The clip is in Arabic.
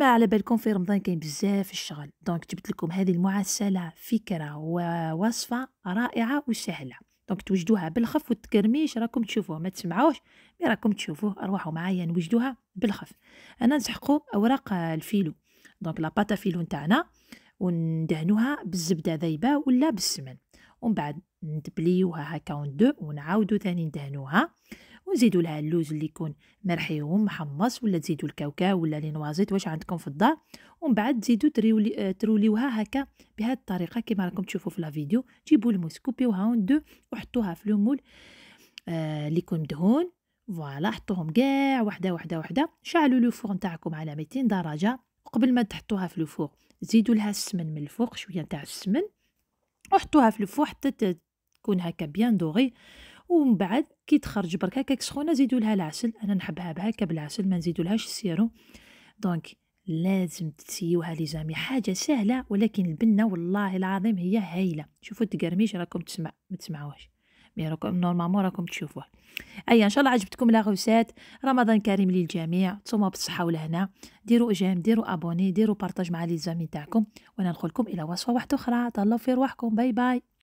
كيما على بالكم في رمضان كاين بزاف الشغل، دونك جبت لكم هذه المعسلة فكرة ووصفة رائعة وسهلة. دونك توجدوها بالخف والتكرميش راكم تشوفوه، ما تسمعوش مي راكم تشوفوه. ارواحوا معايا نوجدوها بالخف. انا نسحقوا اوراق الفيلو، دونك لاباتا فيلو نتاعنا، وندهنوها بالزبدة ذايبة ولا بالسمن، ومن بعد ندبليوها هكا وندو ونعاودو ثاني ندهنوها، ونزيدوا لها اللوز اللي يكون مرحيوم محمص، ولا تزيدوا الكاوكاو ولا لي نوازيت واش عندكم في الدار، ومن بعد تزيدوا تروليوها هكا بهذه الطريقه كما راكم تشوفوا في الفيديو. جيبوا الموس كوبيوها وندو وحطوها في المول اللي يكون مدهون. فوالا حطوهم كاع وحده وحده وحده. شعلوا لو فور نتاعكم على 200 درجه، وقبل ما تحطوها في الفور زيدوا لها السمن من الفوق، شويه نتاع السمن، وحطوها في الفور حتى تكون هكا بيان دوغي. ومن بعد كي تخرج برك هكاك سخونه زيدوا لها العسل. انا نحبها بهكا بالعسل، ما نزيدوا لهاش السيرو. دونك لازم تسيوها لي جامي، حاجه سهله ولكن البنه والله العظيم هي هايله. شوفوا التقرميش راكم ما تسمعوهش، مي راكم نورمالمون راكم تشوفوه. اي ان شاء الله عجبتكم لا غوسات. رمضان كريم للجميع، تصوموا بالصحه والهنا. ديروا جيم، ديروا ابوني، ديروا بارطاج مع لي زامي تاعكم، وانا نقول لكم الى وصفه واحده اخرى. تهلاو في رواحكم. باي باي.